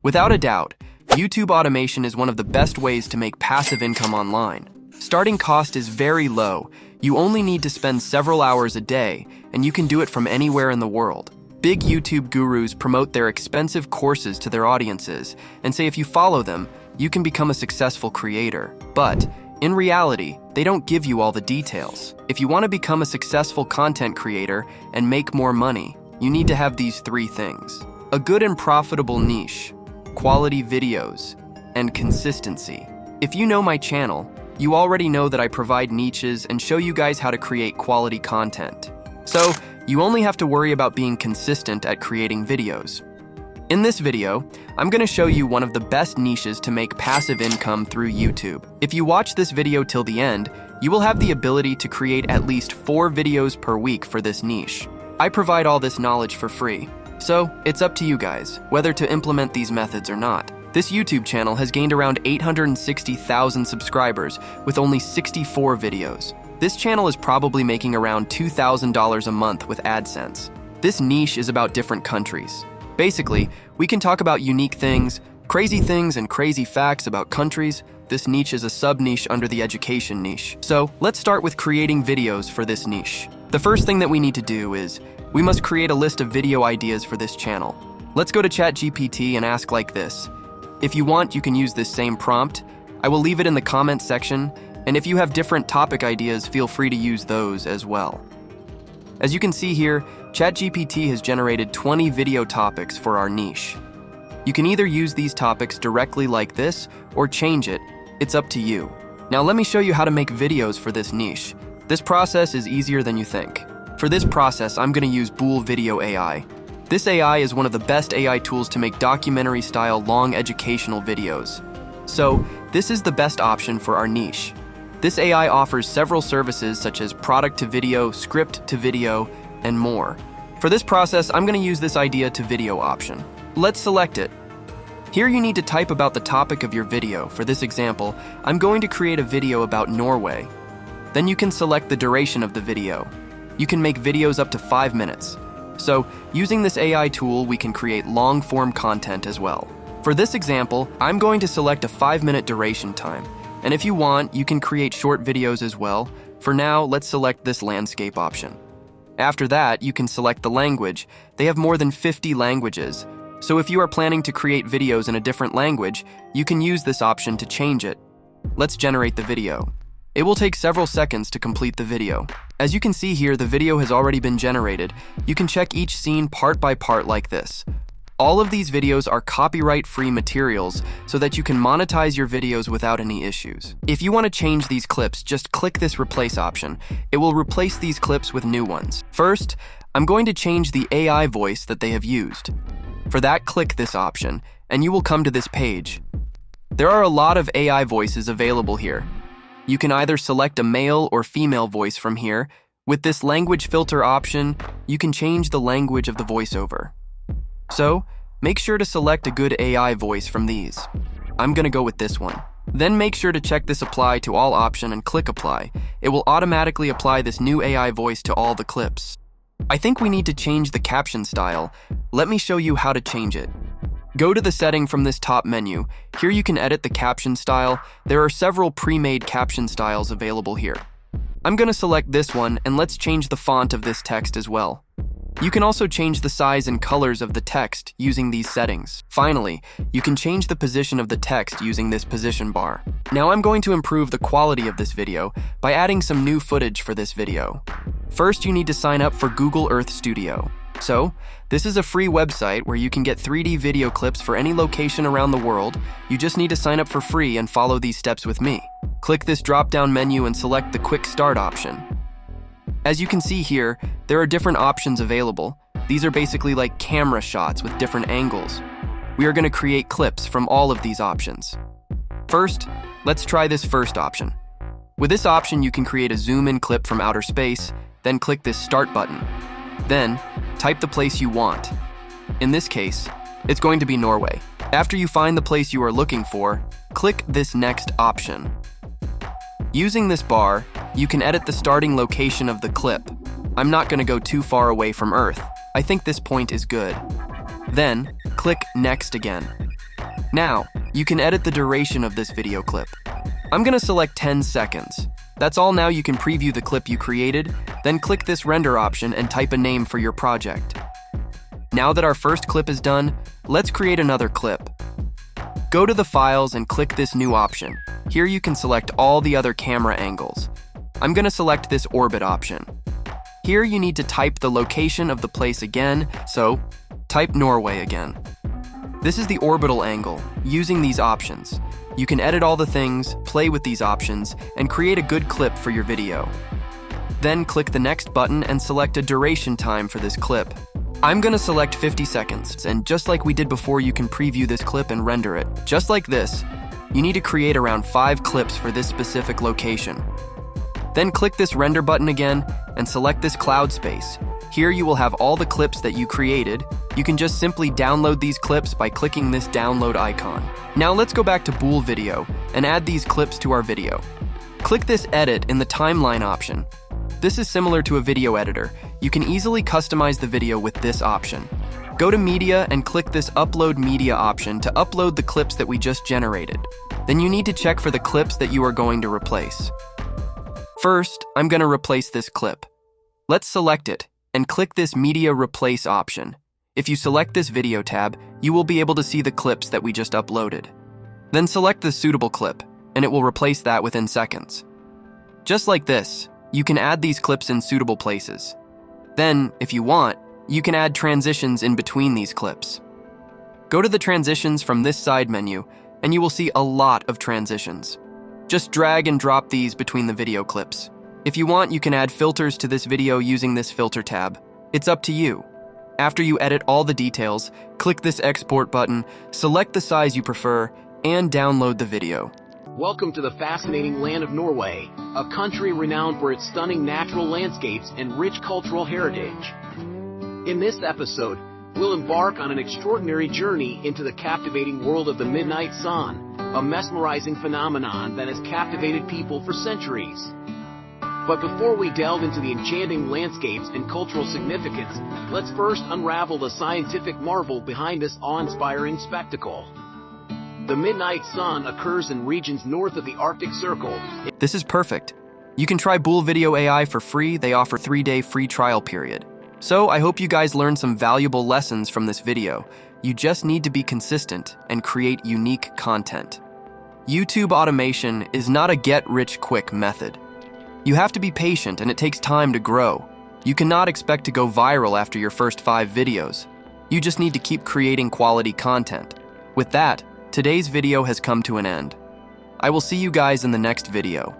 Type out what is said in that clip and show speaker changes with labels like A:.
A: Without a doubt, YouTube automation is one of the best ways to make passive income online. Starting cost is very low. You only need to spend several hours a day, and you can do it from anywhere in the world. Big YouTube gurus promote their expensive courses to their audiences and say if you follow them, you can become a successful creator. But in reality, they don't give you all the details. If you want to become a successful content creator and make more money, you need to have these 3 things: a good and profitable niche, quality videos, and consistency. If you know my channel, you already know that I provide niches and show you guys how to create quality content. So, you only have to worry about being consistent at creating videos. In this video, I'm going to show you one of the best niches to make passive income through YouTube. If you watch this video till the end, you will have the ability to create at least 4 videos per week for this niche. I provide all this knowledge for free, so it's up to you guys whether to implement these methods or not. This YouTube channel has gained around 860,000 subscribers with only 64 videos. This channel is probably making around $2,000 a month with AdSense. This niche is about different countries. Basically, we can talk about unique things, crazy things, and crazy facts about countries. This niche is a sub-niche under the education niche. So, let's start with creating videos for this niche. The first thing that we need to do is, we must create a list of video ideas for this channel. Let's go to ChatGPT and ask like this. If you want, you can use this same prompt. I will leave it in the comments section, and if you have different topic ideas, feel free to use those as well. As you can see here, ChatGPT has generated 20 video topics for our niche. You can either use these topics directly like this, or change it. It's up to you. Now let me show you how to make videos for this niche. This process is easier than you think. For this process, I'm going to use Bool Video AI. This AI is one of the best AI tools to make documentary-style long educational videos. So, this is the best option for our niche. This AI offers several services such as product to video, script to video, and more. For this process, I'm going to use this idea to video option. Let's select it. Here you need to type about the topic of your video. For this example, I'm going to create a video about Norway. Then you can select the duration of the video. You can make videos up to 5 minutes. So, using this AI tool, we can create long-form content as well. For this example, I'm going to select a 5-minute duration time. And if you want, you can create short videos as well. For now, let's select this landscape option. After that, you can select the language. They have more than 50 languages. So if you are planning to create videos in a different language, you can use this option to change it. Let's generate the video. It will take several seconds to complete the video. As you can see here, the video has already been generated. You can check each scene part by part like this. All of these videos are copyright-free materials so that you can monetize your videos without any issues. If you want to change these clips, just click this replace option. It will replace these clips with new ones. First, I'm going to change the AI voice that they have used. For that, click this option, and you will come to this page. There are a lot of AI voices available here. You can either select a male or female voice from here. With this language filter option, you can change the language of the voiceover. So, make sure to select a good AI voice from these. I'm going to go with this one. Then make sure to check this apply to all option and click apply. It will automatically apply this new AI voice to all the clips. I think we need to change the caption style. Let me show you how to change it. Go to the setting from this top menu. Here you can edit the caption style. There are several pre-made caption styles available here. I'm going to select this one, and let's change the font of this text as well. You can also change the size and colors of the text using these settings. Finally, you can change the position of the text using this position bar. Now I'm going to improve the quality of this video by adding some new footage for this video. First, you need to sign up for Google Earth Studio. So, this is a free website where you can get 3D video clips for any location around the world. You just need to sign up for free and follow these steps with me. Click this drop-down menu and select the Quick Start option. As you can see here, there are different options available. These are basically like camera shots with different angles. We are going to create clips from all of these options. First, let's try this first option. With this option, you can create a zoom-in clip from outer space, then click this Start button. Then, type the place you want. In this case, it's going to be Norway. After you find the place you are looking for, click this Next option. Using this bar, you can edit the starting location of the clip. I'm not going to go too far away from Earth. I think this point is good. Then, click Next again. Now, you can edit the duration of this video clip. I'm gonna select 10 seconds. That's all. Now you can preview the clip you created, then click this render option and type a name for your project. Now that our first clip is done, let's create another clip. Go to the files and click this new option. Here you can select all the other camera angles. I'm gonna select this orbit option. Here you need to type the location of the place again, so type Norway again. This is the orbital angle. Using these options, you can edit all the things, play with these options, and create a good clip for your video. Then click the next button and select a duration time for this clip. I'm gonna select 50 seconds, and just like we did before, you can preview this clip and render it. Just like this, you need to create around 5 clips for this specific location. Then click this render button again and select this cloud space. Here you will have all the clips that you created. You can just simply download these clips by clicking this download icon. Now let's go back to Bool Video and add these clips to our video. Click this edit in the timeline option. This is similar to a video editor. You can easily customize the video with this option. Go to Media and click this Upload Media option to upload the clips that we just generated. Then you need to check for the clips that you are going to replace. First, I'm going to replace this clip. Let's select it and click this Media Replace option. If you select this video tab, you will be able to see the clips that we just uploaded. Then select the suitable clip, and it will replace that within seconds. Just like this, you can add these clips in suitable places. Then, if you want, you can add transitions in between these clips. Go to the transitions from this side menu, and you will see a lot of transitions. Just drag and drop these between the video clips. If you want, you can add filters to this video using this filter tab. It's up to you. After you edit all the details, click this export button, select the size you prefer, and download the video.
B: Welcome to the fascinating land of Norway, a country renowned for its stunning natural landscapes and rich cultural heritage. In this episode, we'll embark on an extraordinary journey into the captivating world of the midnight sun, a mesmerizing phenomenon that has captivated people for centuries. But before we delve into the enchanting landscapes and cultural significance, let's first unravel the scientific marvel behind this awe-inspiring spectacle. The midnight sun occurs in regions north of the Arctic Circle.
A: This is perfect. You can try Bool Video AI for free. They offer 3-day free trial period. So I hope you guys learned some valuable lessons from this video. You just need to be consistent and create unique content. YouTube automation is not a get-rich-quick method. You have to be patient, and it takes time to grow. You cannot expect to go viral after your first 5 videos. You just need to keep creating quality content. With that, today's video has come to an end. I will see you guys in the next video.